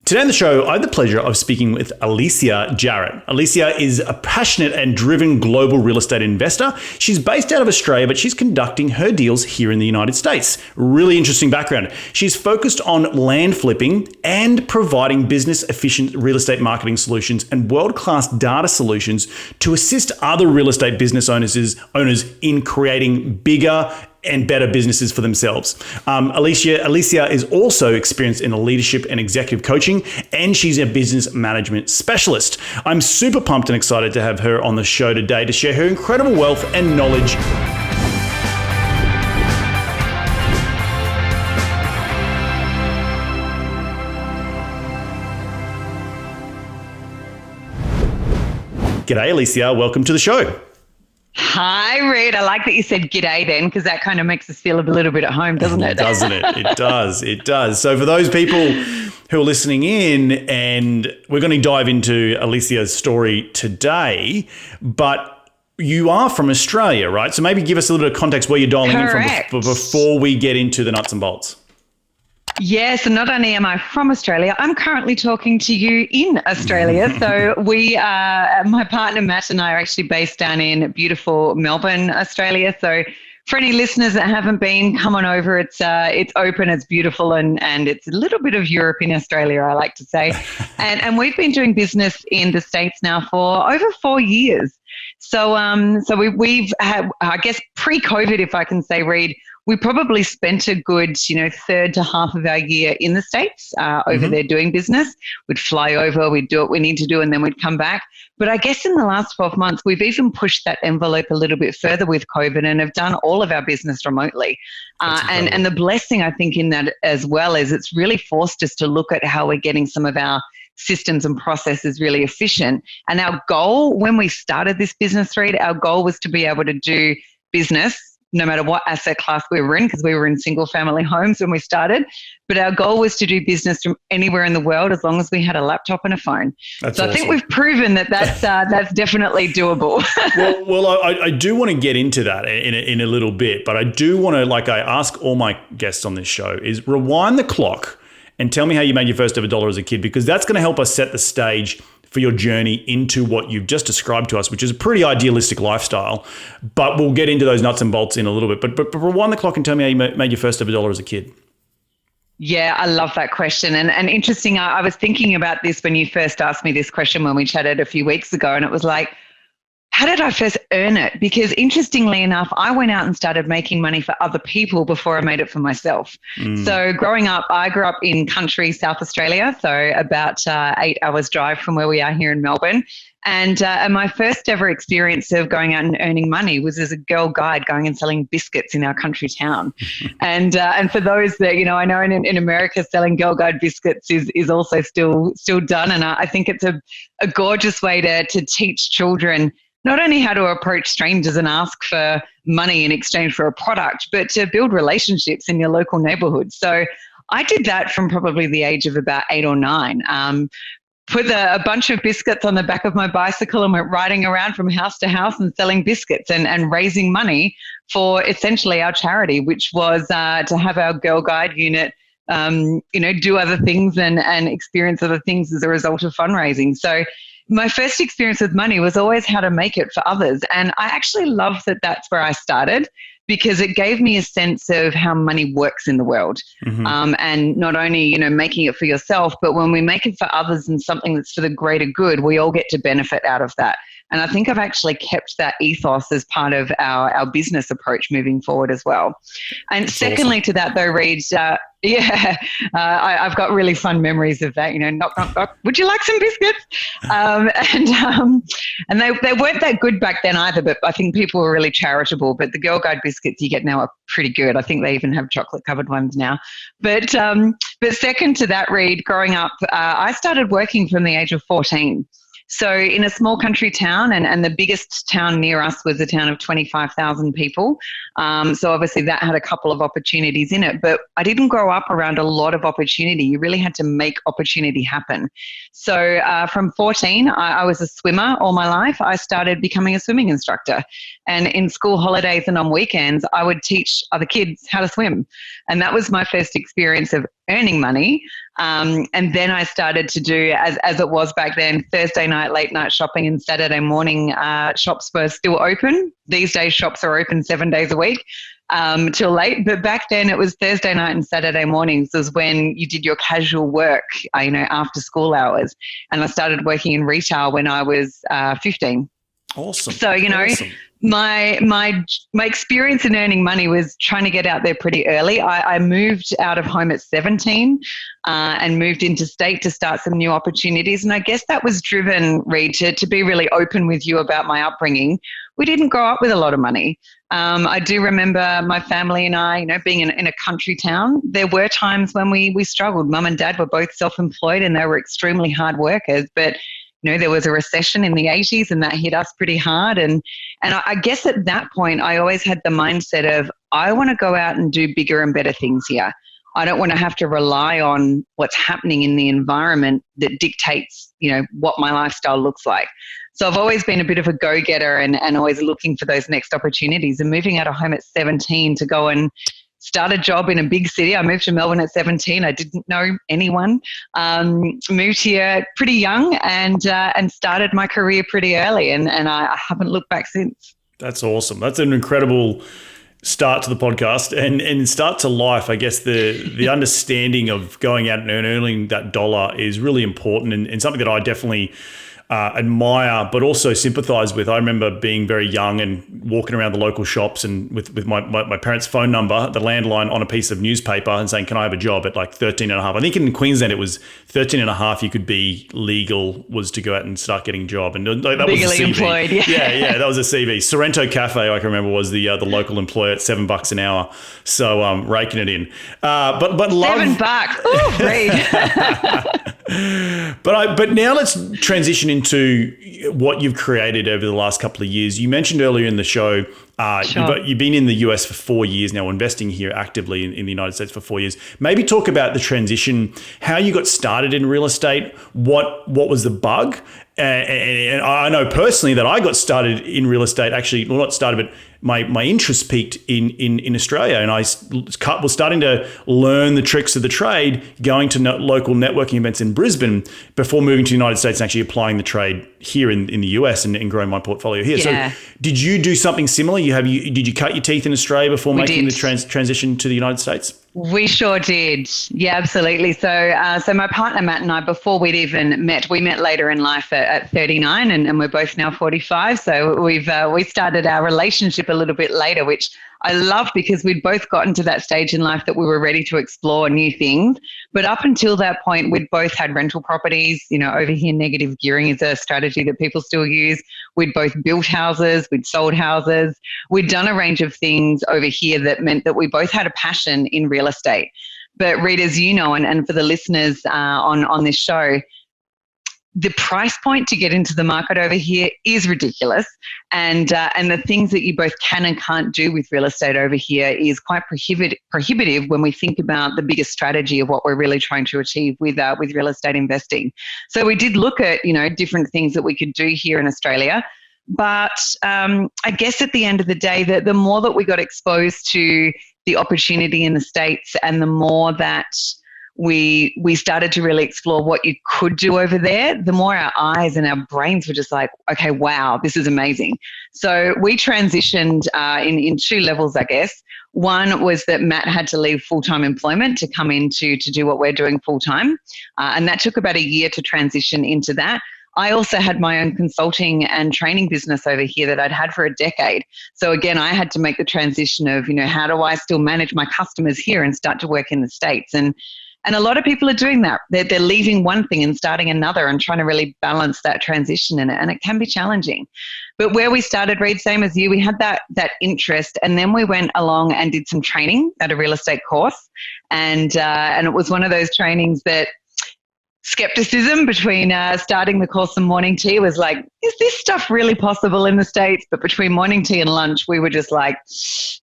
Today on the show, I had the pleasure of speaking with Alicia Jarrett. Alicia is a passionate and driven global real estate investor. She's based out of Australia, but she's conducting her deals here in the United States. Really interesting background. She's focused on land flipping and providing business-efficient real estate marketing solutions and world-class data solutions to assist other real estate business owners in creating bigger and better businesses for themselves. Alicia is also experienced in leadership and executive coaching, and she's a business management specialist. I'm super pumped and excited to have her on the show today to share her incredible wealth and knowledge. G'day, Alicia. Welcome to the show. Hi, Reed. I like that you said g'day then, because that kind of makes us feel a little bit at home, doesn't it? Doesn't it? It does. It does. So for those people who are listening in, and we're going to dive into Alicia's story today, but you are from Australia, right? So maybe give us a little bit of context where you're dialing in from before we get into the nuts and bolts. Yes, and not only am I from Australia, I'm currently talking to you in Australia. So my partner Matt and I are actually based down in beautiful Melbourne, Australia. So for any listeners that haven't been, come on over. It's open, it's beautiful, and it's a little bit of Europe in Australia, I like to say. And we've been doing business in the States now for over 4 years. So we've had, I guess, pre-COVID, if I can say, Reed, we probably spent a good, third to half of our year in the States over there doing business. We'd fly over, we'd do what we need to do, and then we'd come back. But I guess in the last 12 months, we've even pushed that envelope a little bit further with COVID and have done all of our business remotely. And the blessing, I think, in that as well is it's really forced us to look at how we're getting some of our systems and processes really efficient. And our goal when we started this business, Reed, our goal was to be able to do business no matter what asset class we were in, because we were in single family homes when we started. But our goal was to do business from anywhere in the world as long as we had a laptop and a phone. That's awesome. I think we've proven that's definitely doable. well, I do want to get into that in a little bit, but I do want to, like I ask all my guests on this show, is rewind the clock and tell me how you made your first ever dollar as a kid, because that's going to help us set the stage for your journey into what you've just described to us, which is a pretty idealistic lifestyle. But we'll get into those nuts and bolts in a little bit. But rewind the clock and tell me how you made your first ever dollar as a kid. Yeah, I love that question. And interesting, I was thinking about this when you first asked me this question when we chatted a few weeks ago, and it was like, how did I first earn it? Because interestingly enough, I went out and started making money for other people before I made it for myself. So growing up, I grew up in country South Australia, so about 8 hours drive from where we are here in Melbourne. And my first ever experience of going out and earning money was as a girl guide going and selling biscuits in our country town. And for those that, I know in America, selling girl guide biscuits is also still done. And I think it's a gorgeous way to teach children not only how to approach strangers and ask for money in exchange for a product, but to build relationships in your local neighborhood. So I did that from probably the age of about 8 or 9. Put a bunch of biscuits on the back of my bicycle and went riding around from house to house and selling biscuits and raising money for essentially our charity, which was to have our Girl Guide unit do other things and experience other things as a result of fundraising. So my first experience with money was always how to make it for others. And I actually love that that's where I started, because it gave me a sense of how money works in the world. And not only, making it for yourself, but when we make it for others and something that's for the greater good, we all get to benefit out of that. And I think I've actually kept that ethos as part of our business approach moving forward as well. And that's secondly awesome. To that though, Reed, I've got really fun memories of that, knock, knock, knock, would you like some biscuits? And they weren't that good back then either, but I think people were really charitable. But the Girl Guide biscuits you get now are pretty good. I think they even have chocolate covered ones now. But second to that, Reed, growing up, I started working from the age of 14. So in a small country town, and the biggest town near us was a town of 25,000 people. So obviously that had a couple of opportunities in it, but I didn't grow up around a lot of opportunity. You really had to make opportunity happen. So from 14, I was a swimmer all my life. I started becoming a swimming instructor. And in school holidays and on weekends, I would teach other kids how to swim. And that was my first experience of earning money. And then I started to do, as it was back then, Thursday night, late night shopping, and Saturday morning shops were still open. These days, shops are open 7 days a week till late. But back then, it was Thursday night and Saturday mornings was when you did your casual work, after school hours. And I started working in retail when I was 15. Awesome. So, awesome. My experience in earning money was trying to get out there pretty early. I moved out of home at 17 and moved interstate to start some new opportunities. And I guess that was driven, Reid, to be really open with you about my upbringing. We didn't grow up with a lot of money. I do remember my family and I, being in a country town. There were times when we struggled. Mum and Dad were both self-employed and they were extremely hard workers, but there was a recession in the 80s and that hit us pretty hard. And I guess at that point, I always had the mindset of, I want to go out and do bigger and better things here. I don't want to have to rely on what's happening in the environment that dictates, what my lifestyle looks like. So I've always been a bit of a go-getter and always looking for those next opportunities. And moving out of home at 17 to go and start a job in a big city. I moved to Melbourne at 17. I didn't know anyone. Moved here pretty young and started my career pretty early. And I haven't looked back since. That's awesome. That's an incredible start to the podcast and start to life. I guess the understanding of going out and earning that dollar is really important and something that I definitely admire, but also sympathize with. I remember being very young and walking around the local shops and with my parents' phone number, the landline on a piece of newspaper and saying, can I have a job at like 13 and a half? I think in Queensland, it was 13 and a half. You could be legal was to go out and start getting a job. And that was a CV. Employed, yeah. That was a CV. Sorrento Cafe, I can remember, was the local employer at $7 an hour. So raking it in. But love $7. Ooh, great. But now let's transition into what you've created over the last couple of years. You mentioned earlier in the show, Sure. you've been in the US for 4 years now, investing here actively in the United States for 4 years. Maybe talk about the transition, how you got started in real estate, what was the bug? And I know personally that I got started in real estate, actually, well, not started, but my interest peaked in Australia, and I was starting to learn the tricks of the trade, going to local networking events in Brisbane before moving to the United States and actually applying the trade here in the US and growing my portfolio here. Yeah. So did you do something similar? Did you cut your teeth in Australia before making the transition to the United States? We sure did. Yeah, absolutely. So my partner, Matt, and I, before we'd even met, we met later in life at 39 and we're both now 45. So we started our relationship a little bit later, which I love because we'd both gotten to that stage in life that we were ready to explore new things. But up until that point, we'd both had rental properties. Over here, negative gearing is a strategy that people still use. We'd both built houses, we'd sold houses. We'd done a range of things over here that meant that we both had a passion in real estate. But Reid, as you know, and for the listeners on this show, the price point to get into the market over here is ridiculous. And the things that you both can and can't do with real estate over here is quite prohibitive when we think about the biggest strategy of what we're really trying to achieve with real estate investing. So we did look at, different things that we could do here in Australia. But I guess at the end of the day, the more that we got exposed to the opportunity in the States and the more that we started to really explore what you could do over there, the more our eyes and our brains were just like, okay, wow, this is amazing. So we transitioned in two levels, I guess. One was that Matt had to leave full-time employment to come in to do what we're doing full-time. And that took about a year to transition into that. I also had my own consulting and training business over here that I'd had for a decade. So again, I had to make the transition of, how do I still manage my customers here and start to work in the States? And a lot of people are doing that. They're leaving one thing and starting another and trying to really balance that transition in it. And it can be challenging. But where we started, Reid, same as you, we had that interest. And then we went along and did some training at a real estate course. And it was one of those trainings that skepticism between starting the course and morning tea was like, is this stuff really possible in the States? But between morning tea and lunch, we were just like,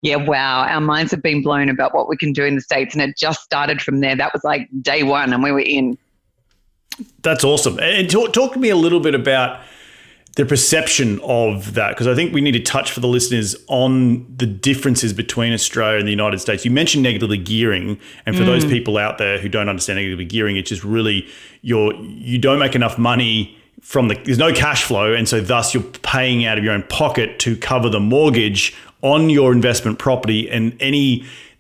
yeah, wow, our minds have been blown about what we can do in the States. And it just started from there. That was like day one and we were in. That's awesome. And talk to me a little bit about the perception of that, because I think we need to touch for the listeners on the differences between Australia and the United States. You mentioned negatively gearing, and for those people out there who don't understand negatively gearing, it's just really you don't make enough money there's no cash flow, and so thus you're paying out of your own pocket to cover the mortgage on your investment property, and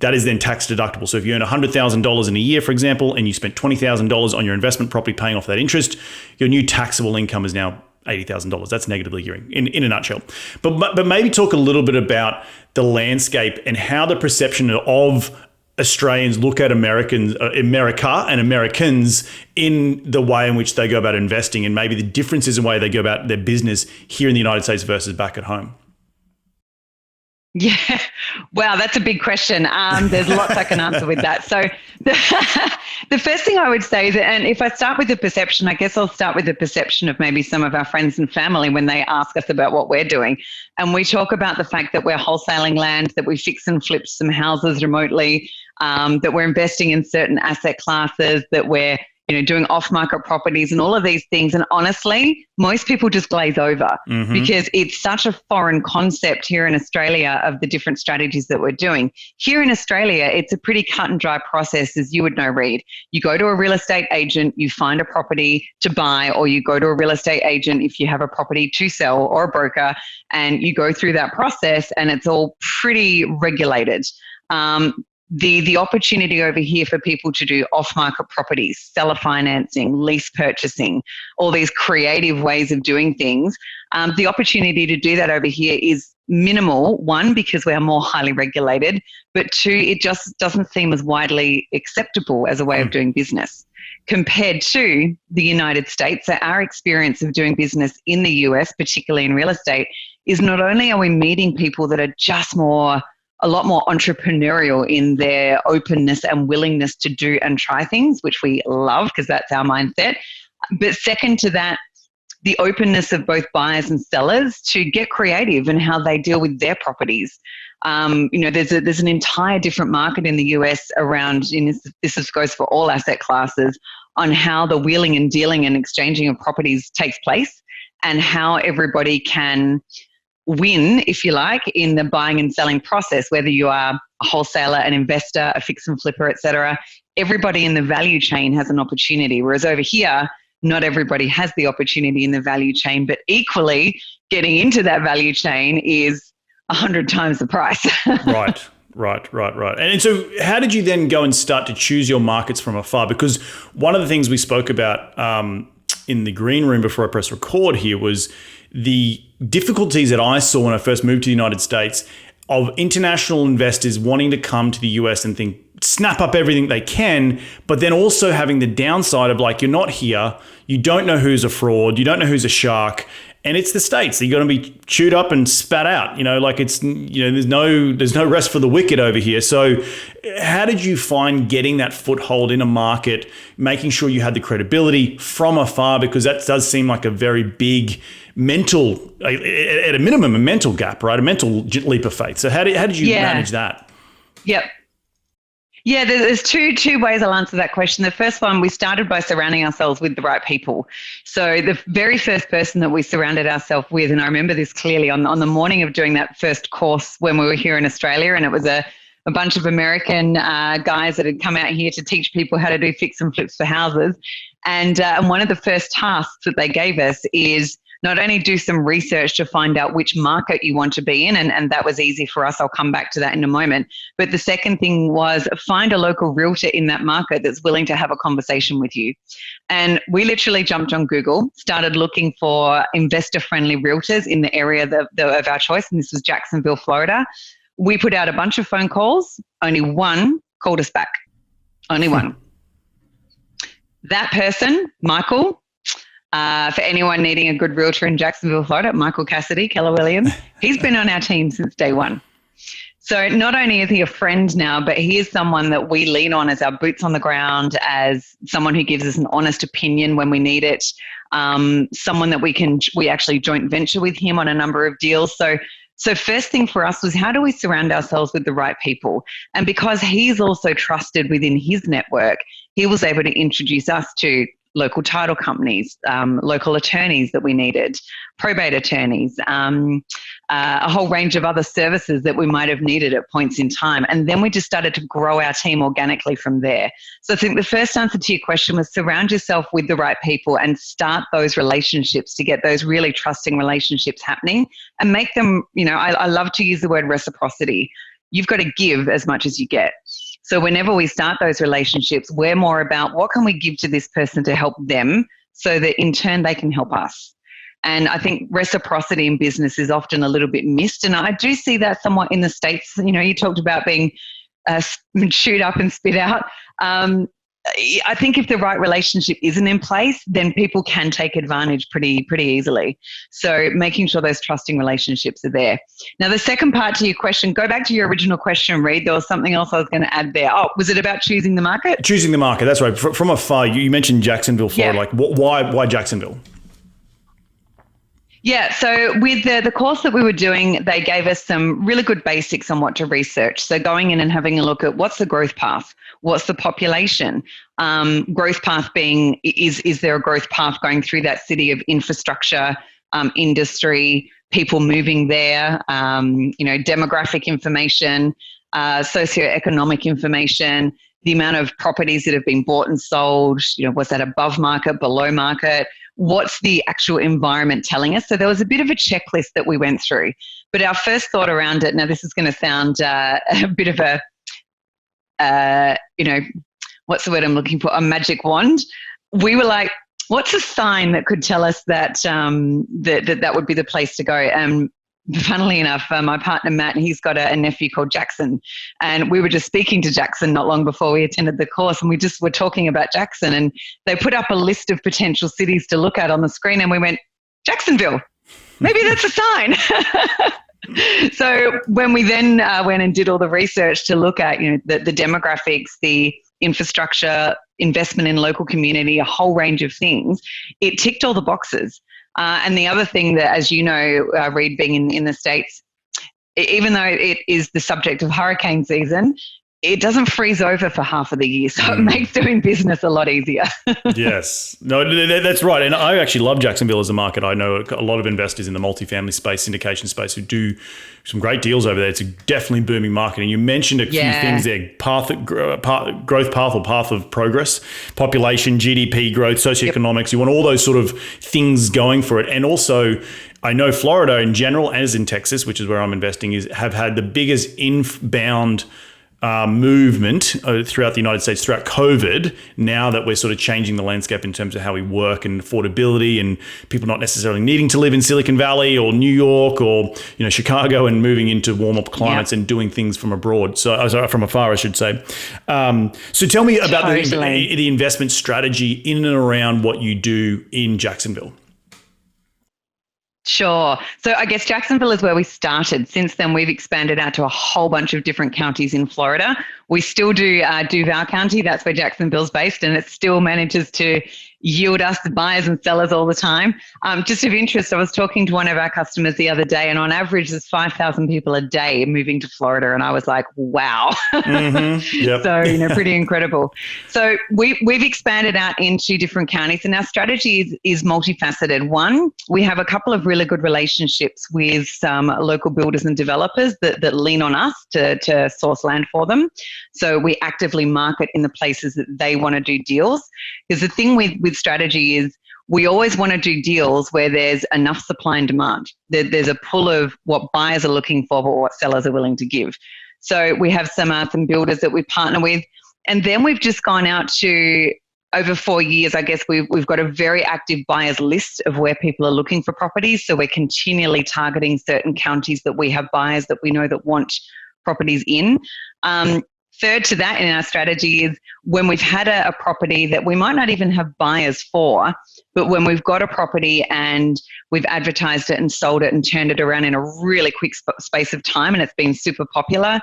that is then tax deductible. So if you earn $100,000 in a year, for example, and you spent $20,000 on your investment property paying off that interest, your new taxable income is now $80,000. That's negatively gearing in a nutshell. But maybe talk a little bit about the landscape and how the perception of Australians look at America and Americans in the way in which they go about investing, and maybe the differences in the way they go about their business here in the United States versus back at home. Yeah. Wow, that's a big question. There's lots I can answer with that. So the first thing I would say is, and if I start with the perception, I guess I'll start with the perception of maybe some of our friends and family when they ask us about what we're doing. And we talk about the fact that we're wholesaling land, that we fix and flip some houses remotely, that we're investing in certain asset classes, that we're doing off-market properties and all of these things. And honestly, most people just glaze over because it's such a foreign concept here in Australia of the different strategies that we're doing. Here in Australia, it's a pretty cut and dry process, as you would know, Reed. You go to a real estate agent, you find a property to buy, or you go to a real estate agent if you have a property to sell, or a broker, and you go through that process, and it's all pretty regulated. The opportunity over here for people to do off-market properties, seller financing, lease purchasing, all these creative ways of doing things, the opportunity to do that over here is minimal. One, because we are more highly regulated, but two, it just doesn't seem as widely acceptable as a way of doing business compared to the United States. So our experience of doing business in the US, particularly in real estate, is not only are we meeting people that are just a lot more entrepreneurial in their openness and willingness to do and try things, which we love because that's our mindset. But second to that, the openness of both buyers and sellers to get creative in how they deal with their properties. There's an entire different market in the US around, and this goes for all asset classes, on how the wheeling and dealing and exchanging of properties takes place, and how everybody can win, if you like, in the buying and selling process, whether you are a wholesaler, an investor, a fix and flipper, etc. Everybody in the value chain has an opportunity, whereas over here, not everybody has the opportunity in the value chain, but equally getting into that value chain is 100 times the price. Right. And so how did you then go and start to choose your markets from afar? Because one of the things we spoke about in the green room before I press record here was the difficulties that I saw when I first moved to the United States of international investors wanting to come to the US and snap up everything they can, but then also having the downside of you're not here, you don't know who's a fraud, you don't know who's a shark, and it's the States. So you're going to be chewed up and spat out. There's no rest for the wicked over here. So how did you find getting that foothold in a market, making sure you had the credibility from afar? Because that does seem like a very big mental, at a minimum, a mental gap, right? A mental leap of faith. So how did you manage that? Yep. Yeah, there's two ways I'll answer that question. The first one, we started by surrounding ourselves with the right people. So the very first person that we surrounded ourselves with, and I remember this clearly on the morning of doing that first course when we were here in Australia, and it was a bunch of American guys that had come out here to teach people how to do fix and flips for houses. And one of the first tasks that they gave us is not only do some research to find out which market you want to be in, and that was easy for us. I'll come back to that in a moment. But the second thing was find a local realtor in that market that's willing to have a conversation with you. And we literally jumped on Google, started looking for investor-friendly realtors in the area of our choice, and this was Jacksonville, Florida. We put out a bunch of phone calls. Only one called us back. Only one. That person, Michael, for anyone needing a good realtor in Jacksonville, Florida, Michael Cassidy, Keller Williams, he's been on our team since day one. So not only is he a friend now, but he is someone that we lean on as our boots on the ground, as someone who gives us an honest opinion when we need it, someone that we actually joint venture with him on a number of deals. So first thing for us was, how do we surround ourselves with the right people? And because he's also trusted within his network, he was able to introduce us to local title companies, local attorneys that we needed, probate attorneys, a whole range of other services that we might have needed at points in time. And then we just started to grow our team organically from there. So I think the first answer to your question was surround yourself with the right people and start those relationships to get those really trusting relationships happening and make them, I love to use the word reciprocity. You've got to give as much as you get. So whenever we start those relationships, we're more about what can we give to this person to help them so that in turn they can help us. And I think reciprocity in business is often a little bit missed. And I do see that somewhat in the States. You talked about being chewed up and spit out. I think if the right relationship isn't in place, then people can take advantage pretty easily. So making sure those trusting relationships are there. Now, the second part to your question, go back to your original question, Reed. There was something else I was going to add there. Oh, was it about choosing the market? Choosing the market, that's right. From afar, you mentioned Jacksonville, Florida. Yeah. Like, why Jacksonville? Yeah, so with the course that we were doing, they gave us some really good basics on what to research. So going in and having a look at what's the growth path, what's the population, growth path being, is there a growth path going through that city of infrastructure, industry, people moving there, demographic information, socioeconomic information, the amount of properties that have been bought and sold, was that above market, below market? What's the actual environment telling us? So there was a bit of a checklist that we went through. But our first thought around it, now this is going to sound a bit of a, what's the word I'm looking for? A magic wand. We were like, what's a sign that could tell us that that would be the place to go? Funnily enough, my partner, Matt, he's got a nephew called Jackson. And we were just speaking to Jackson not long before we attended the course. And we just were talking about Jackson. And they put up a list of potential cities to look at on the screen. And we went, Jacksonville, maybe that's a sign. So when we then went and did all the research to look at, the demographics, the infrastructure, investment in local community, a whole range of things, it ticked all the boxes. And the other thing that, as you know, Reed, being in the States, even though it is the subject of hurricane season, it doesn't freeze over for half of the year. So it makes doing business a lot easier. Yes. No, that's right. And I actually love Jacksonville as a market. I know a lot of investors in the multifamily space, syndication space, who do some great deals over there. It's a definitely booming market. And you mentioned a few things there, growth path or path of progress, population, GDP growth, socioeconomics. Yep. You want all those sort of things going for it. And also, I know Florida in general, as in Texas, which is where I'm investing, have had the biggest inbound movement throughout the United States throughout COVID, now that we're sort of changing the landscape in terms of how we work and affordability, and people not necessarily needing to live in Silicon Valley or New York or Chicago, and moving into warm-up climates and doing things from abroad. So from afar, I should say. So tell me about the investment strategy in and around what you do in Jacksonville. Sure. So I guess Jacksonville is where we started. Since then, we've expanded out to a whole bunch of different counties in Florida. We still do Duval County. That's where Jacksonville's based, and it still manages to yield us buyers and sellers all the time. Just of interest, I was talking to one of our customers the other day, and on average, there's 5,000 people a day moving to Florida, and I was like, wow. Mm-hmm. Yep. So, pretty incredible. So we've expanded out into different counties, and our strategy is multifaceted. One, we have a couple of really good relationships with some local builders and developers that lean on us to source land for them. So we actively market in the places that they want to do deals. Because the thing with strategy is we always want to do deals where there's enough supply and demand. There's a pull of what buyers are looking for, but what sellers are willing to give. So we have some builders that we partner with. And then we've just gone out to, over 4 years, I guess we've got a very active buyers list of where people are looking for properties. So we're continually targeting certain counties that we have buyers that we know that want properties in. Third to that in our strategy is when we've had a property that we might not even have buyers for, but when we've got a property and we've advertised it and sold it and turned it around in a really quick space of time and it's been super popular,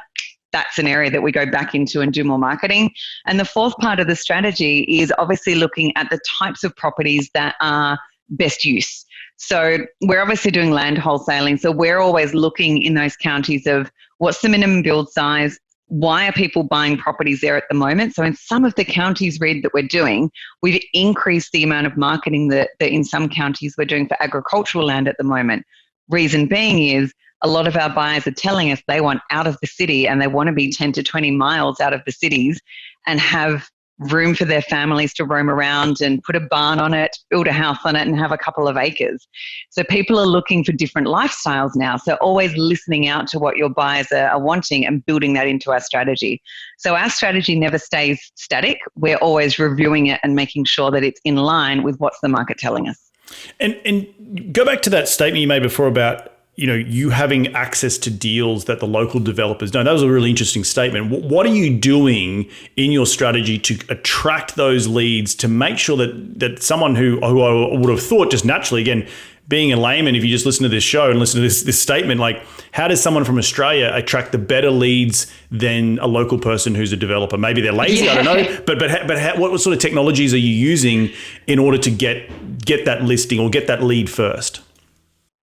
that's an area that we go back into and do more marketing. And the fourth part of the strategy is obviously looking at the types of properties that are best use. So we're obviously doing land wholesaling. So we're always looking in those counties of what's the minimum build size, why are people buying properties there at the moment? So in some of the counties, Reed, that we're doing, we've increased the amount of marketing that in some counties we're doing for agricultural land at the moment. Reason being is a lot of our buyers are telling us they want out of the city and they want to be 10 to 20 miles out of the cities and have room for their families to roam around and put a barn on it, build a house on it, and have a couple of acres. So people are looking for different lifestyles now. So always listening out to what your buyers are wanting and building that into our strategy. So our strategy never stays static. We're always reviewing it and making sure that it's in line with what's the market telling us. And go back to that statement you made before about, you having access to deals that the local developers don't. That was a really interesting statement. What are you doing in your strategy to attract those leads to make sure that someone who I would have thought just naturally, again, being a layman, if you just listen to this show and listen to this statement, like how does someone from Australia attract the better leads than a local person who's a developer? Maybe they're lazy, I don't know. But what sort of technologies are you using in order to get that listing or get that lead first?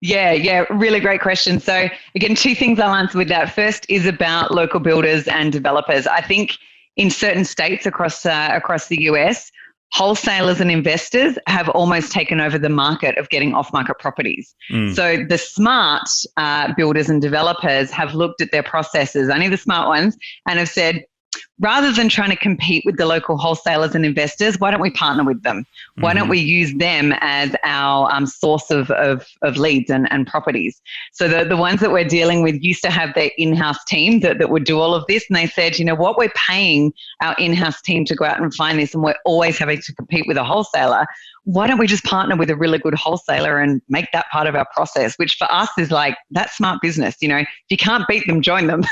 Yeah, really great question. So again, two things I'll answer with that. First is about local builders and developers. I think in certain states across the US, wholesalers and investors have almost taken over the market of getting off-market properties. So the smart builders and developers have looked at their processes, only the smart ones, and have said, rather than trying to compete with the local wholesalers and investors, why don't we partner with them? Why don't we use them as our source of leads and properties? So the ones that we're dealing with used to have their in-house team that would do all of this. And they said, you know what, we're paying our in-house team to go out and find this, and we're always having to compete with a wholesaler. Why don't we just partner with a really good wholesaler and make that part of our process, which for us is like, that's smart business. If you can't beat them, join them.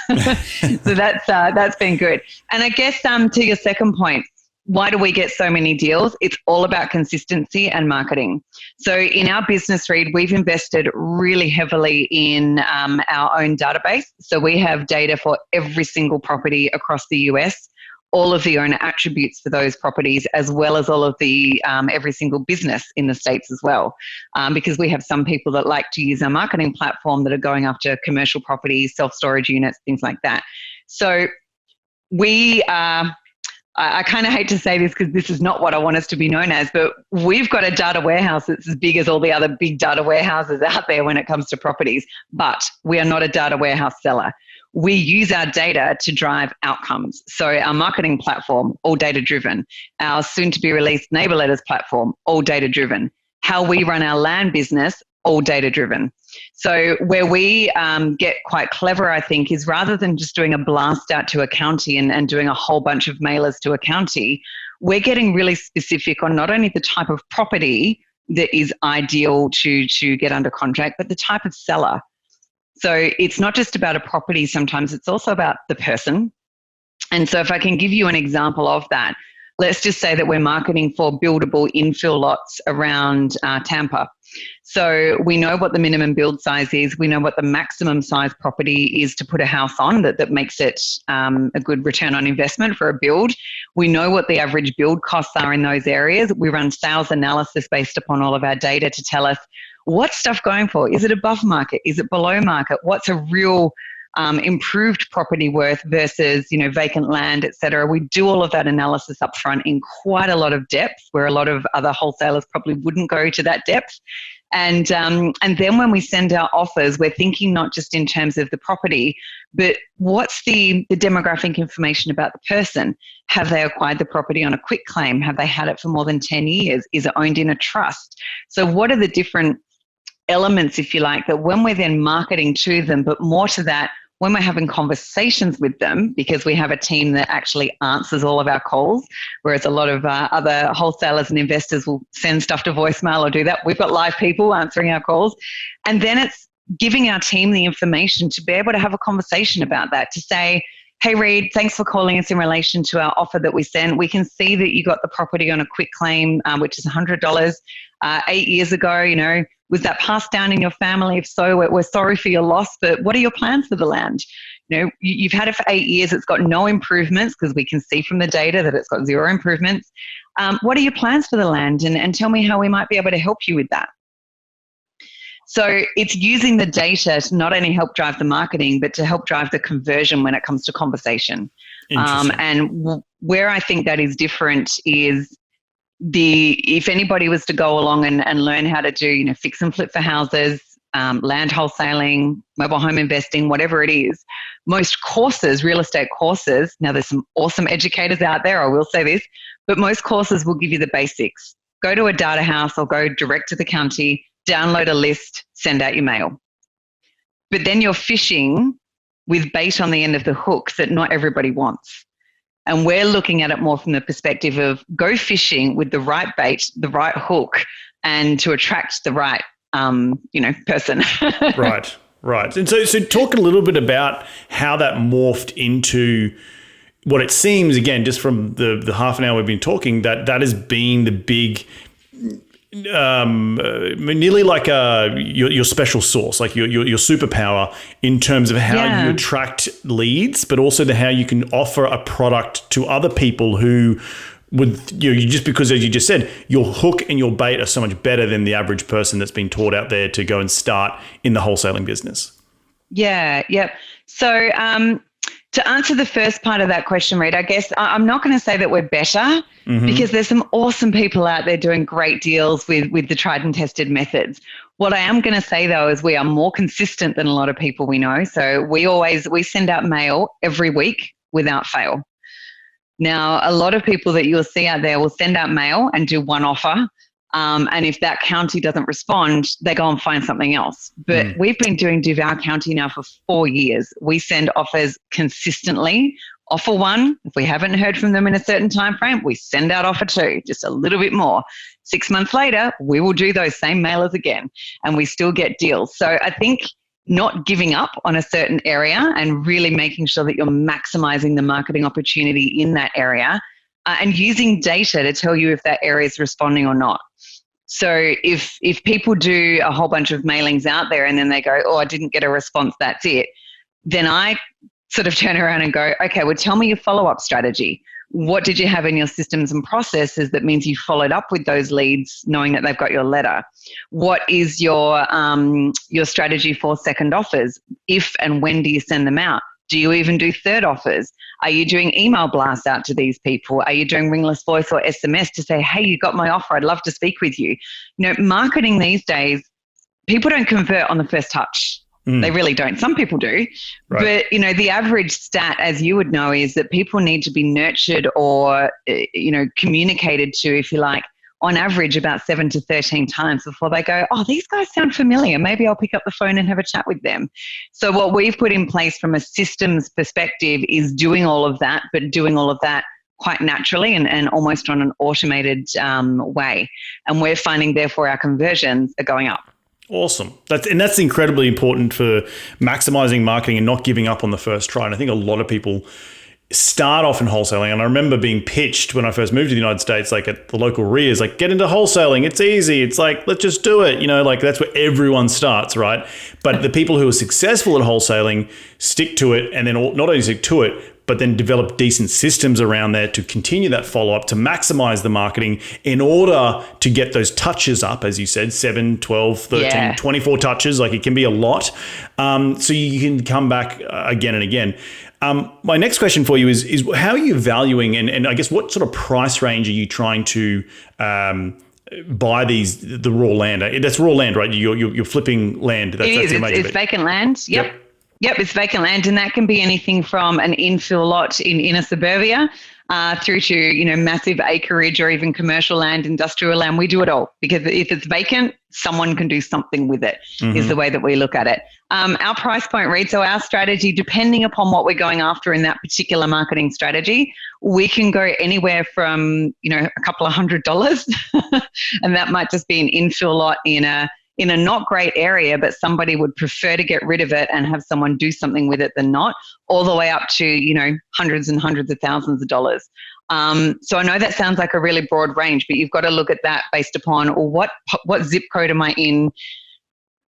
So that's been good. And I guess to your second point, why do we get so many deals? It's all about consistency and marketing. So in our business, Reed, we've invested really heavily in our own database. So we have data for every single property across the US, all of the owner attributes for those properties, as well as all of the every single business in the States as well. Because we have some people that like to use our marketing platform that are going after commercial properties, self-storage units, things like that. So we I kind of hate to say this because this is not what I want us to be known as, but we've got a data warehouse that's as big as all the other big data warehouses out there when it comes to properties, but we are not a data warehouse seller. We use our data to drive outcomes. So our marketing platform, all data-driven. Our soon-to-be-released neighbor letters platform, all data-driven. How we run our land business, all data-driven. So where we get quite clever, I think, is rather than just doing a blast out to a county and doing a whole bunch of mailers to a county, we're getting really specific on not only the type of property that is ideal to get under contract, but the type of seller. So it's not just about a property sometimes, it's also about the person. And so if I can give you an example of that, let's just say that we're marketing for buildable infill lots around Tampa. So we know what the minimum build size is. We know what the maximum size property is to put a house on that makes it a good return on investment for a build. We know what the average build costs are in those areas. We run sales analysis based upon all of our data to tell us what's stuff going for. Is it above market? Is it below market? What's a real improved property worth versus, vacant land, et cetera. We do all of that analysis up front in quite a lot of depth, where a lot of other wholesalers probably wouldn't go to that depth. And then when we send our offers, we're thinking not just in terms of the property, but what's the demographic information about the person? Have they acquired the property on a quick claim? Have they had it for more than 10 years? Is it owned in a trust? So what are the different elements, if you like, that when we're then marketing to them, but more to that, when we're having conversations with them, because we have a team that actually answers all of our calls, whereas a lot of other wholesalers and investors will send stuff to voicemail or do that. We've got live people answering our calls. And then it's giving our team the information to be able to have a conversation about that, to say, hey, Reed, thanks for calling us in relation to our offer that we sent. We can see that you got the property on a quick claim, which is $100 8 years ago. Was that passed down in your family? If so, we're sorry for your loss, but what are your plans for the land? You've had it for 8 years. It's got no improvements because we can see from the data that it's got zero improvements. What are your plans for the land? And tell me how we might be able to help you with that. So it's using the data to not only help drive the marketing, but to help drive the conversion when it comes to conversation. Where I think that is different is if anybody was to go along and learn how to do, fix and flip for houses, land wholesaling, mobile home investing, whatever it is, most courses, real estate courses, now there's some awesome educators out there, I will say this, but most courses will give you the basics. Go to a data house or go direct to the county, download a list, send out your mail. But then you're fishing with bait on the end of the hook that not everybody wants. And we're looking at it more from the perspective of go fishing with the right bait, the right hook, and to attract the right person. Right. And so talk a little bit about how that morphed into what it seems, again, just from the half an hour we've been talking, that has been the big, nearly like your special sauce, like your superpower in terms of how you attract leads, but also how you can offer a product to other people who would, you just because, as you just said, your hook and your bait are so much better than the average person that's been taught out there to go and start in the wholesaling business. Yeah. Yep. So to answer the first part of that question, Reed, I guess I'm not going to say that we're better because there's some awesome people out there doing great deals with the tried and tested methods. What I am going to say, though, is we are more consistent than a lot of people we know. So we send out mail every week without fail. Now, a lot of people that you'll see out there will send out mail and do one offer. And if that county doesn't respond, they go and find something else. But we've been doing Duval County now for 4 years. We send offers consistently. Offer one, if we haven't heard from them in a certain time frame, we send out offer two, just a little bit more. 6 months later, we will do those same mailers again, and we still get deals. So I think not giving up on a certain area and really making sure that you're maximizing the marketing opportunity in that area and using data to tell you if that area is responding or not. So if people do a whole bunch of mailings out there and then they go, oh, I didn't get a response, that's it, then I sort of turn around and go, okay, well, tell me your follow-up strategy. What did you have in your systems and processes that means you followed up with those leads knowing that they've got your letter? What is your strategy for second offers? If and when do you send them out? Do you even do third offers? Are you doing email blasts out to these people? Are you doing ringless voice or SMS to say, hey, you got my offer, I'd love to speak with you? Marketing these days, people don't convert on the first touch. They really don't. Some people do. Right. But, the average stat, as you would know, is that people need to be nurtured or, communicated to, if you like, on average about 7 to 13 times before they go, oh, these guys sound familiar. Maybe I'll pick up the phone and have a chat with them. So what we've put in place from a systems perspective is doing all of that, but doing all of that quite naturally and almost on an automated way. And we're finding, therefore, our conversions are going up. Awesome. That's incredibly important for maximizing marketing and not giving up on the first try. And I think a lot of people start off in wholesaling. And I remember being pitched when I first moved to the United States, like at the local RIAs, like get into wholesaling. It's easy. It's like, let's just do it. Like that's where everyone starts, right? But the people who are successful at wholesaling stick to it and then not only stick to it, but then develop decent systems around there to continue that follow-up, to maximize the marketing in order to get those touches up, as you said, 7, 12, 13, 24 touches. Like it can be a lot. So you can come back again and again. My next question for you is how are you valuing and I guess what sort of price range are you trying to buy the raw land? That's raw land, right? You're flipping land. It's vacant land. Yep, it's vacant land, and that can be anything from an infill lot in inner suburbia through to massive acreage or even commercial land, industrial land. We do it all because if it's vacant, someone can do something with it. Is the way that we look at it. Our price point, Reed, so our strategy, depending upon what we're going after in that particular marketing strategy, we can go anywhere from a couple of $100, and that might just be an infill lot in a not great area, but somebody would prefer to get rid of it and have someone do something with it than not, all the way up to, hundreds and hundreds of thousands of dollars. So I know that sounds like a really broad range, but you've got to look at that based upon what zip code am I in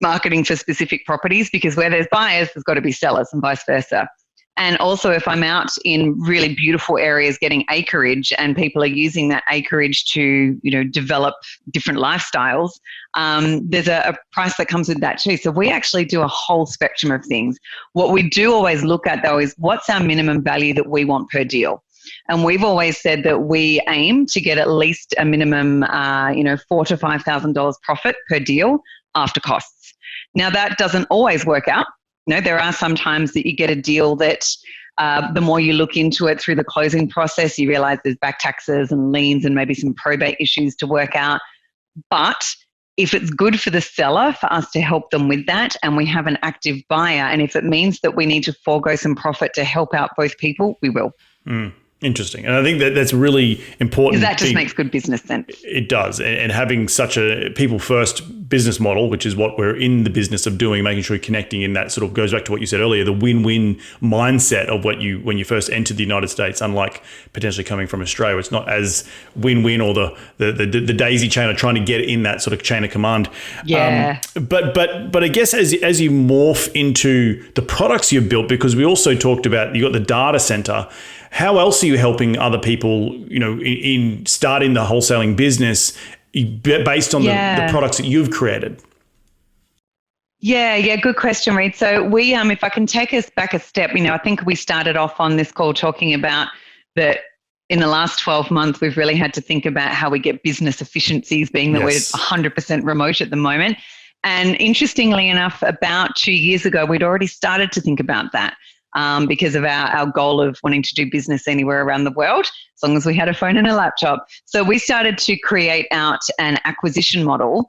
marketing for specific properties, because where there's buyers, there's got to be sellers and vice versa. And also if I'm out in really beautiful areas getting acreage and people are using that acreage to, develop different lifestyles, there's a price that comes with that too. So we actually do a whole spectrum of things. What we do always look at though is what's our minimum value that we want per deal. And we've always said that we aim to get at least a minimum, $4,000 to $5,000 profit per deal after costs. Now that doesn't always work out. There are some times that you get a deal that the more you look into it through the closing process, you realize there's back taxes and liens and maybe some probate issues to work out. But if it's good for the seller for us to help them with that and we have an active buyer, and if it means that we need to forego some profit to help out both people, we will. Interesting. And I think that's really important. Because that just makes good business sense. It does. And having such a people first business model, which is what we're in the business of doing, making sure you're connecting in, that sort of goes back to what you said earlier, the win-win mindset of when you first entered the United States, unlike potentially coming from Australia. It's not as win-win or the daisy chain of trying to get in that sort of chain of command. Yeah. But I guess as you morph into the products you've built, because we also talked about, you got the data center. How else are you helping other people, in starting the wholesaling business based on the products that you've created? Yeah, good question, Reid. So we, if I can take us back a step, I think we started off on this call talking about that in the last 12 months, we've really had to think about how we get business efficiencies, being that we're 100% remote at the moment. And interestingly enough, about 2 years ago, we'd already started to think about that. Because of our goal of wanting to do business anywhere around the world, as long as we had a phone and a laptop. So we started to create out an acquisition model,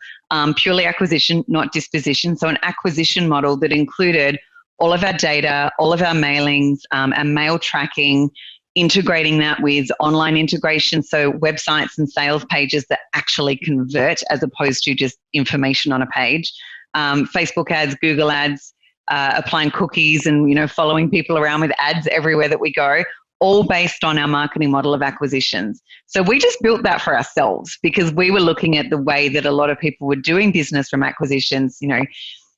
purely acquisition, not disposition. So an acquisition model that included all of our data, all of our mailings, and mail tracking, integrating that with online integration, so websites and sales pages that actually convert as opposed to just information on a page, Facebook ads, Google ads, applying cookies and, following people around with ads everywhere that we go, all based on our marketing model of acquisitions. So we just built that for ourselves because we were looking at the way that a lot of people were doing business from acquisitions,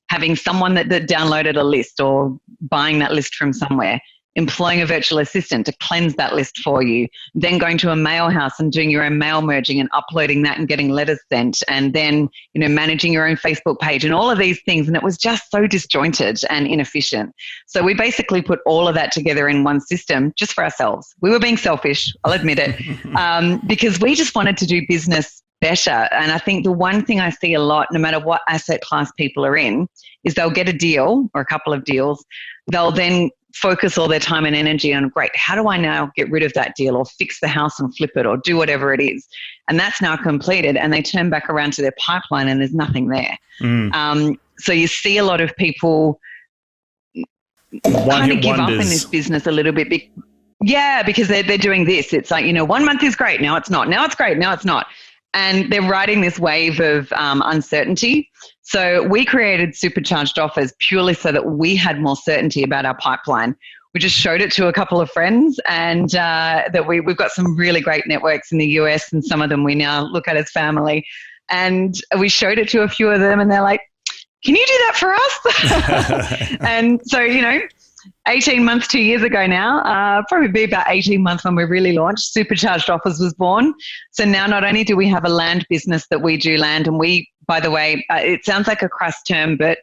having someone that downloaded a list or buying that list from somewhere, employing a virtual assistant to cleanse that list for you, then going to a mail house and doing your own mail merging and uploading that and getting letters sent, and then, managing your own Facebook page and all of these things. And it was just so disjointed and inefficient. So we basically put all of that together in one system just for ourselves. We were being selfish, I'll admit it, because we just wanted to do business better. And I think the one thing I see a lot, no matter what asset class people are in, is they'll get a deal or a couple of deals. They'll then focus all their time and energy on, great, how do I now get rid of that deal or fix the house and flip it or do whatever it is? And that's now completed, and they turn back around to their pipeline and there's nothing there. So you see a lot of people kind of give up in this business a little bit. Because they're doing this. It's like, 1 month is great, now it's not. Now it's great, now it's not. And they're riding this wave of uncertainty. So we created supercharged offers purely so that we had more certainty about our pipeline. We just showed it to a couple of friends, and that we've got some really great networks in the US, and some of them we now look at as family. And we showed it to a few of them, and they're like, can you do that for us? And so, 18 months, 2 years ago now, probably be about 18 months when we really launched, Supercharged Offers was born. So now not only do we have a land business that we do land, and we, by the way, it sounds like a crass term, but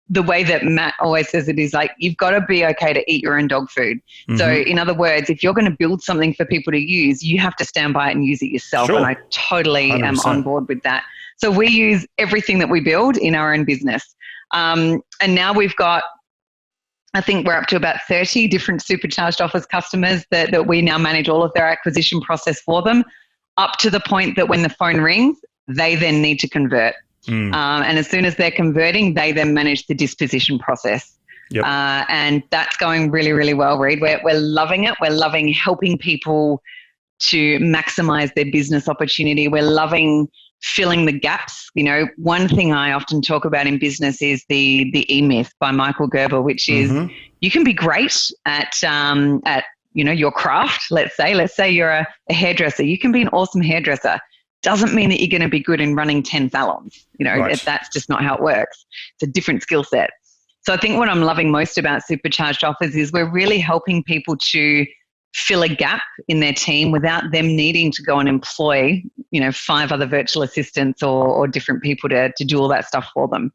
the way that Matt always says it is like, you've got to be okay to eat your own dog food. Mm-hmm. So in other words, if you're going to build something for people to use, you have to stand by it and use it yourself. Sure. And I totally 100%. Am on board with that. So we use everything that we build in our own business. And now we've got, I think we're up to about 30 different Supercharged Offers customers that we now manage all of their acquisition process for them, up to the point that when the phone rings, they then need to convert. And as soon as they're converting, they then manage the disposition process. Yep. And that's going really, really well, Reid. We're loving it. We're loving helping people to maximize their business opportunity. We're loving filling the gaps. One thing I often talk about in business is the E-Myth by Michael Gerber, which is you can be great at your craft. Let's say you're a hairdresser. You can be an awesome hairdresser. Doesn't mean that you're going to be good in running 10 salons. Right. That's just not how it works. It's a different skill set. So I think what I'm loving most about Supercharged Offers is we're really helping people to fill a gap in their team without them needing to go and employ, 5 other virtual assistants or different people to do all that stuff for them.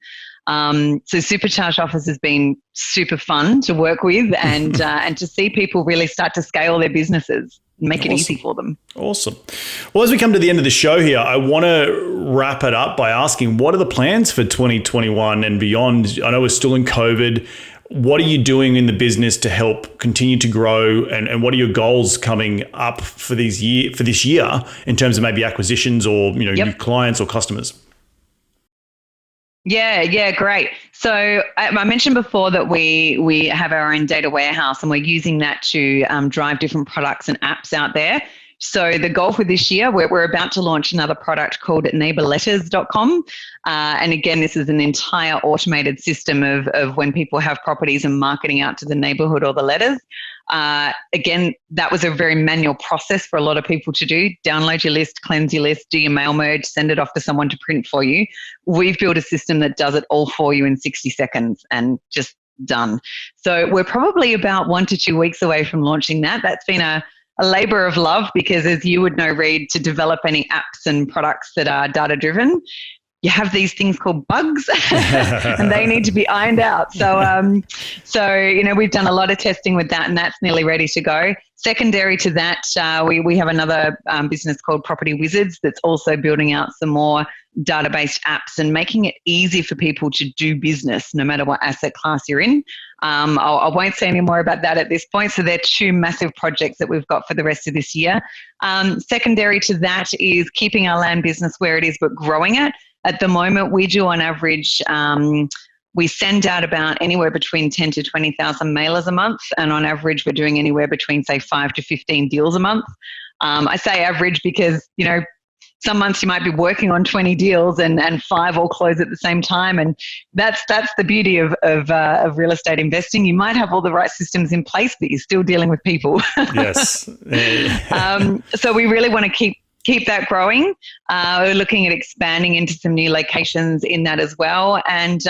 So Supercharged Offers has been super fun to work with and to see people really start to scale their businesses and make it easy for them. Awesome. Well, as we come to the end of the show here, I want to wrap it up by asking, what are the plans for 2021 and beyond? I know we're still in COVID. What are you doing in the business to help continue to grow, and what are your goals coming up for this year in terms of maybe acquisitions or new clients or customers? Yeah, great. So I mentioned before that we have our own data warehouse and we're using that to drive different products and apps out there. So the goal for this year, we're about to launch another product called neighborletters.com. And again, this is an entire automated system of when people have properties and marketing out to the neighborhood or the letters. Again, that was a very manual process for a lot of people to do. Download your list, cleanse your list, do your mail merge, send it off to someone to print for you. We've built a system that does it all for you in 60 seconds and just done. So we're probably about 1 to 2 weeks away from launching that. That's been a labor of love because, as you would know, Reed, to develop any apps and products that are data-driven, you have these things called bugs and they need to be ironed out. So we've done a lot of testing with that and that's nearly ready to go. Secondary to that, we have another business called Property Wizards that's also building out some more database apps and making it easy for people to do business no matter what asset class you're in. I won't say any more about that at this point. So they're 2 massive projects that we've got for the rest of this year. Secondary to that is keeping our land business where it is, but growing it. At the moment, we do on average, we send out about anywhere between 10 to 20,000 mailers a month. And on average, we're doing anywhere between, say, 5 to 15 deals a month. I say average because, some months you might be working on 20 deals and 5 all close at the same time. And that's the beauty of real estate investing. You might have all the right systems in place, but you're still dealing with people. Yes. So we really want to keep that growing. We're looking at expanding into some new locations in that as well, and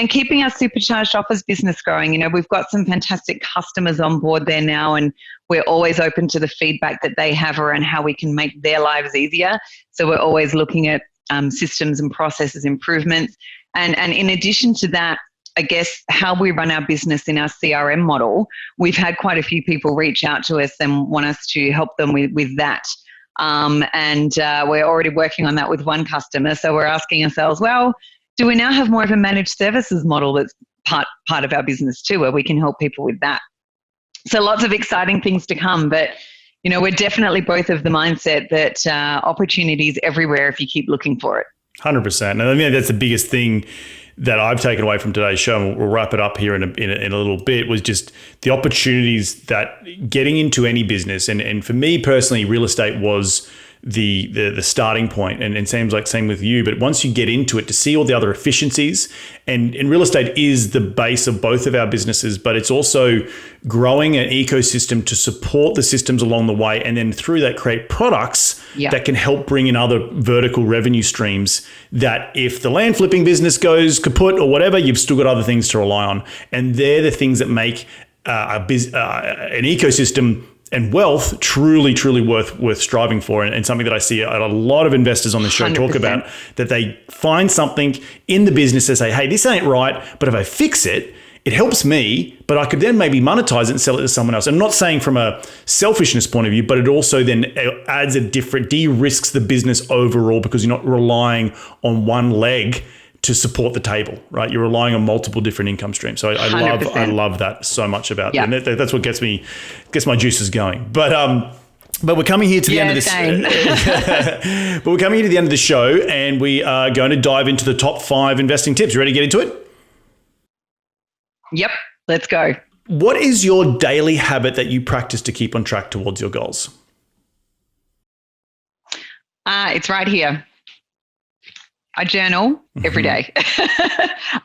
keeping our Supercharged Offers business growing. We've got some fantastic customers on board there now, and we're always open to the feedback that they have around how we can make their lives easier. So we're always looking at systems and processes improvements. And in addition to that, I guess how we run our business in our CRM model, we've had quite a few people reach out to us and want us to help them with that. And we're already working on that with one customer. So we're asking ourselves, well, do we now have more of a managed services model that's part of our business too, where we can help people with that? So lots of exciting things to come, but we're definitely both of the mindset that opportunity is everywhere if you keep looking for it. 100%. And I think that's the biggest thing that I've taken away from today's show, and we'll wrap it up here in a little bit, was just the opportunities that getting into any business. And for me personally, real estate was the starting point, and it seems like same with you. But once you get into it, to see all the other efficiencies, and real estate is the base of both of our businesses, but it's also growing an ecosystem to support the systems along the way, and then through that create products that can help bring in other vertical revenue streams, that if the land flipping business goes kaput or whatever, you've still got other things to rely on. And they're the things that make an ecosystem and wealth truly, truly worth striving for, and something that I see a lot of investors on the show 100%. Talk about, that they find something in the business and say, hey, this ain't right, but if I fix it, it helps me, but I could then maybe monetize it and sell it to someone else. I'm not saying from a selfishness point of view, but it also then adds de-risks the business overall, because you're not relying on one leg to support the table, right? You're relying on multiple different income streams. So I love that so much about that. And that's what gets my juices going. But we're coming here to the end of this. But we're coming here to the end of the show, and we are going to dive into the top 5 investing tips. You ready to get into it? Yep, let's go. What is your daily habit that you practice to keep on track towards your goals? It's right here. I journal every day.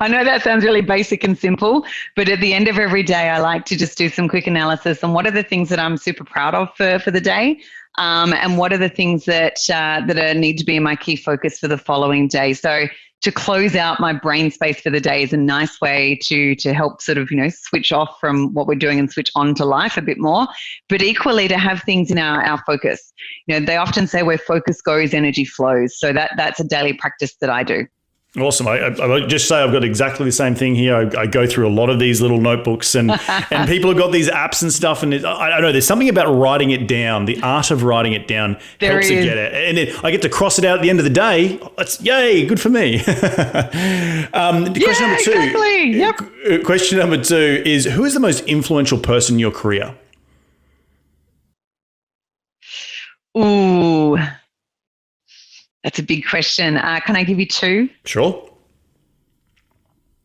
I know that sounds really basic and simple, but at the end of every day, I like to just do some quick analysis on what are the things that I'm super proud of for the day. and what are the things that need to be in my key focus for the following day. So to close out my brain space for the day is a nice way to help sort of, switch off from what we're doing and switch on to life a bit more. But equally to have things in our focus. They often say where focus goes, energy flows. So that's a daily practice that I do. Awesome. I just say I've got exactly the same thing here. I go through a lot of these little notebooks and people have got these apps and stuff. And I don't know, there's something about writing it down. The art of writing it down helps you get it. And then I get to cross it out at the end of the day. It's yay, good for me. Question number two. Exactly. Yep. Question number two is, who is the most influential person in your career? Ooh. That's a big question. Can I give you two? Sure.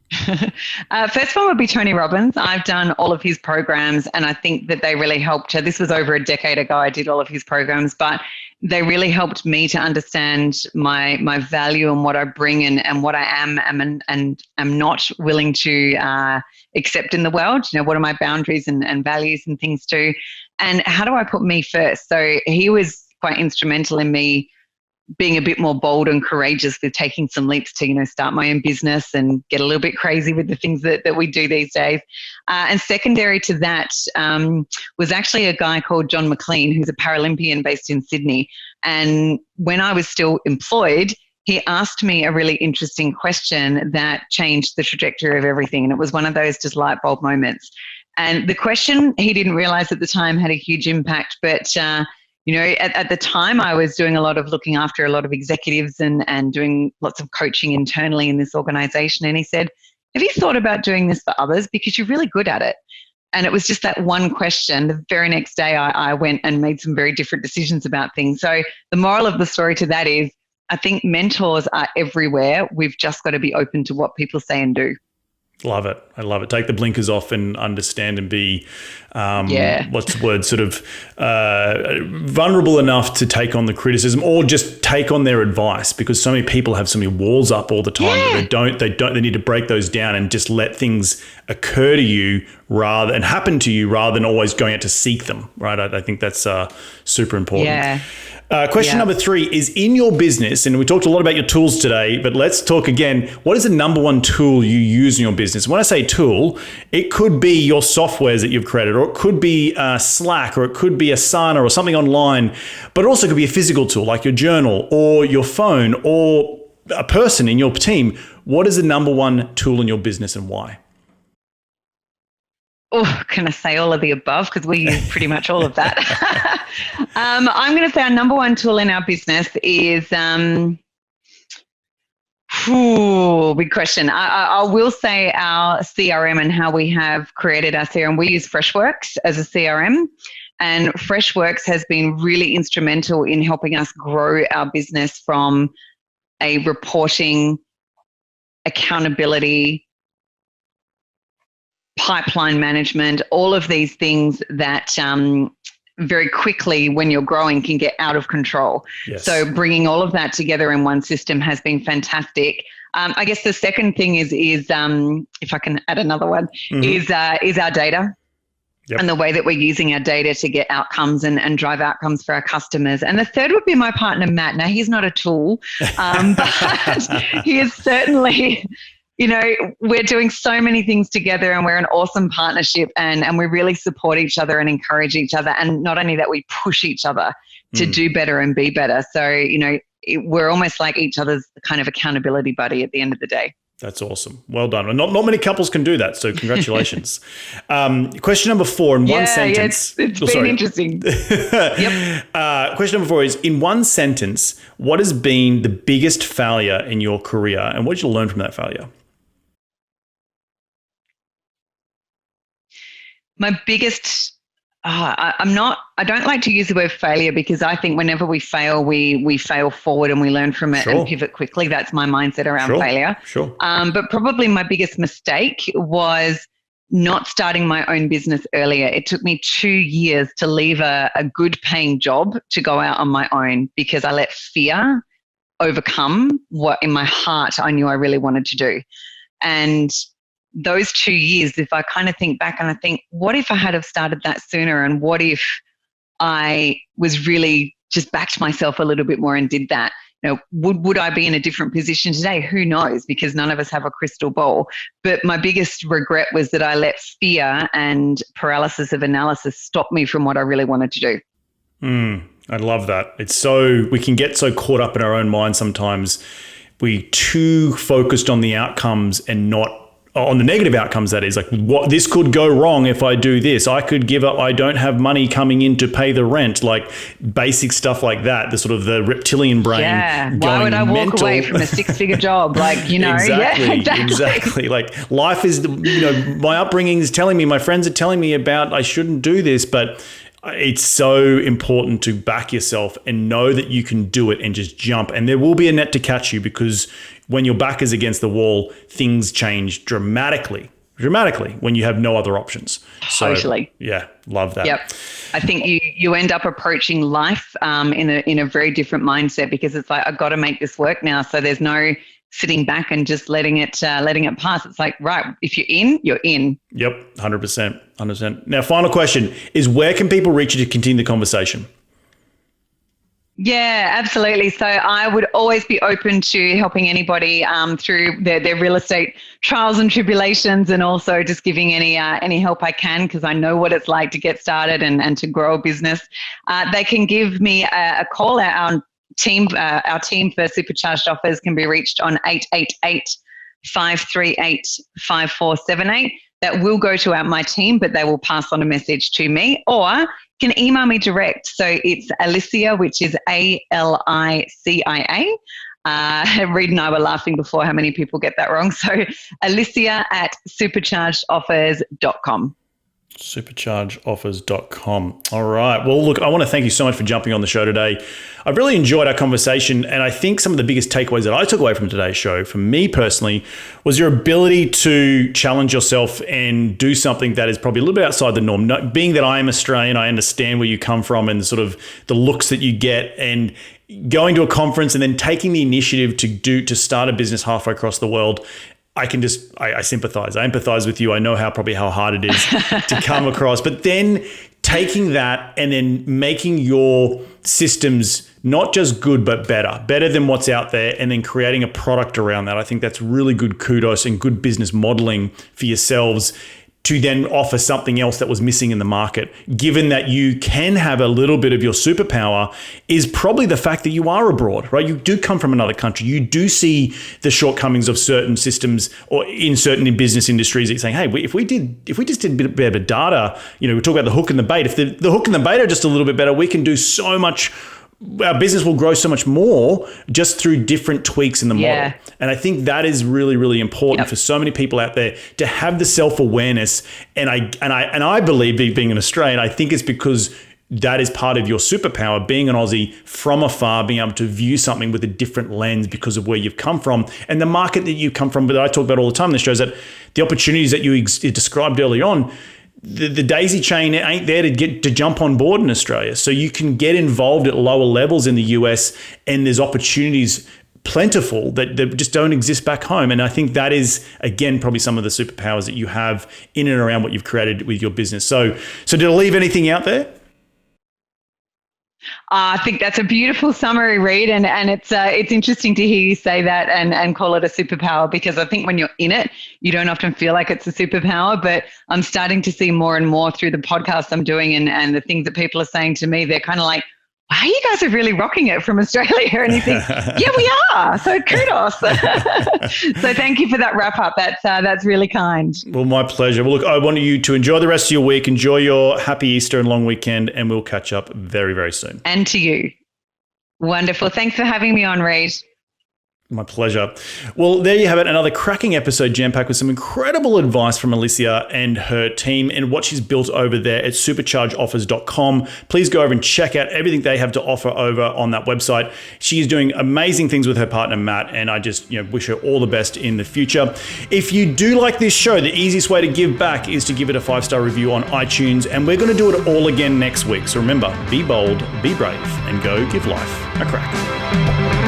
First one would be Tony Robbins. I've done all of his programs and I think that they really helped. This was over a decade ago. I did all of his programs, but they really helped me to understand my value and what I bring and what I am and am not willing to accept in the world. What are my boundaries and values and things too? And how do I put me first? So he was quite instrumental in me being a bit more bold and courageous with taking some leaps to, start my own business and get a little bit crazy with the things that we do these days. And secondary to that was actually a guy called John McLean, who's a Paralympian based in Sydney. And when I was still employed, he asked me a really interesting question that changed the trajectory of everything. And it was one of those just light bulb moments. And the question, he didn't realize at the time, had a huge impact, but at the time I was doing a lot of looking after a lot of executives and doing lots of coaching internally in this organization. And he said, have you thought about doing this for others? Because you're really good at it. And it was just that one question. The very next day I went and made some very different decisions about things. So the moral of the story to that is, I think mentors are everywhere. We've just got to be open to what people say and do. Love it. I love it. Take the blinkers off and understand and be, what's the word, sort of vulnerable enough to take on the criticism or just take on their advice, because so many people have so many walls up all the time that they need to break those down and just let things occur to you and happen to you rather than always going out to seek them, right? I think that's super important. Yeah. Question number 3 is, in your business, and we talked a lot about your tools today, but let's talk again. What is the number one tool you use in your business? When I say tool, it could be your softwares that you've created, or it could be Slack, or it could be Asana or something online, but it also could be a physical tool like your journal or your phone or a person in your team. What is the number one tool in your business and why? Oh, can I say all of the above? Because we use pretty much all of that. I'm going to say our number one tool in our business is, big question. I will say our CRM and how we have created our CRM. We use Freshworks as a CRM, and Freshworks has been really instrumental in helping us grow our business from a reporting, accountability, pipeline management, all of these things that very quickly when you're growing can get out of control. Yes. So bringing all of that together in one system has been fantastic. I guess the second thing is if I can add another one, is our data. Yep. And the way that we're using our data to get outcomes and drive outcomes for our customers. And the third would be my partner, Matt. Now, he's not a tool, but he is certainly... we're doing so many things together and we're an awesome partnership and we really support each other and encourage each other. And not only that, we push each other to do better and be better. So, we're almost like each other's kind of accountability buddy at the end of the day. That's awesome. Well done. And not many couples can do that. So congratulations. Question number 4 in one sentence. Yeah, it's been interesting. Yep. Question number 4 is, in one sentence, what has been the biggest failure in your career and what did you learn from that failure? My biggest, I don't like to use the word failure because I think whenever we fail, we fail forward and we learn from it and pivot quickly. That's my mindset around failure. Sure. But probably my biggest mistake was not starting my own business earlier. It took me 2 years to leave a good paying job to go out on my own because I let fear overcome what in my heart I knew I really wanted to do. And those 2 years, if I kind of think back and I think, what if I had have started that sooner? And what if I was really just backed myself a little bit more and did that. Would I be in a different position today? Who knows? Because none of us have a crystal ball. But my biggest regret was that I let fear and paralysis of analysis stop me from what I really wanted to do. I love that. We can get so caught up in our own mind sometimes. We're too focused on the outcomes and not on the negative outcomes. That is, like, what this could go wrong if I do this. I could give up. I don't have money coming in to pay the rent. Like basic stuff like that. The sort of the reptilian brain. Yeah. Why would I walk away from a 6-figure job? Like, Exactly. Like life is, my upbringing is telling me, my friends are telling me about I shouldn't do this, but it's so important to back yourself and know that you can do it and just jump. And there will be a net to catch you, because when your back is against the wall, things change dramatically when you have no other options. Totally. Yeah, love that. Yep. I think you end up approaching life in a very different mindset, because it's like, I've got to make this work now. So there's no sitting back and just letting it pass. It's like, right, if you're in, you're in. Yep, 100%. Now, final question is, where can people reach you to continue the conversation? Yeah, absolutely. So I would always be open to helping anybody through their real estate trials and tribulations, and also just giving any help I can, because I know what it's like to get started and to grow a business. They can give me a call. Our team for Supercharged Offers can be reached on 888-538-5478. That will go to my team, but they will pass on a message to me, or can email me direct. So it's Alicia, which is ALICIA. Reed and I were laughing before how many people get that wrong. So Alicia@superchargedoffers.com. Superchargeoffers.com. All right. Well, look, I want to thank you so much for jumping on the show today. I've really enjoyed our conversation, and I think some of the biggest takeaways that I took away from today's show, for me personally, was your ability to challenge yourself and do something that is probably a little bit outside the norm. Being that I am Australian, I understand where you come from and sort of the looks that you get, and going to a conference and then taking the initiative to start a business halfway across the world. I sympathize. I empathize with you. I know how hard it is to come across, but then taking that and then making your systems not just good, but better than what's out there, and then creating a product around that. I think that's really good kudos and good business modeling for yourselves, to then offer something else that was missing in the market. Given that you can have a little bit of your superpower is probably the fact that you are abroad, right? You do come from another country. You do see the shortcomings of certain systems or in certain business industries. It's saying, hey, if we just did a bit of data, we talk about the hook and the bait. If the hook and the bait are just a little bit better, we can do so much. Our business will grow so much more just through different tweaks in the model. And I think that is really, really important for so many people out there to have the self-awareness. And I believe, being an Australian, I think it's because that is part of your superpower, being an Aussie from afar, being able to view something with a different lens because of where you've come from and the market that you come from. But I talk about all the time in this show is that the opportunities that you described early on, the daisy chain ain't there to jump on board in Australia. So you can get involved at lower levels in the US, and there's opportunities plentiful that just don't exist back home. And I think that is, again, probably some of the superpowers that you have in and around what you've created with your business. So did I leave anything out there? I think that's a beautiful summary, Reed, and it's interesting to hear you say that and call it a superpower, because I think when you're in it, you don't often feel like it's a superpower. But I'm starting to see more and more through the podcast I'm doing and the things that people are saying to me. They're kind of like, wow, you guys are really rocking it from Australia. And you think, yeah, we are. So kudos. So thank you for that wrap up. That's really kind. Well, my pleasure. Well, look, I want you to enjoy the rest of your week. Enjoy your happy Easter and long weekend, and we'll catch up very, very soon. And to you. Wonderful. Thanks for having me on, Reed. My pleasure. Well, there you have it. Another cracking episode jam-packed with some incredible advice from Alicia and her team and what she's built over there at superchargeoffers.com. Please go over and check out everything they have to offer over on that website. She is doing amazing things with her partner, Matt, and I just wish her all the best in the future. If you do like this show, the easiest way to give back is to give it a 5-star review on iTunes, and we're going to do it all again next week. So remember, be bold, be brave, and go give life a crack.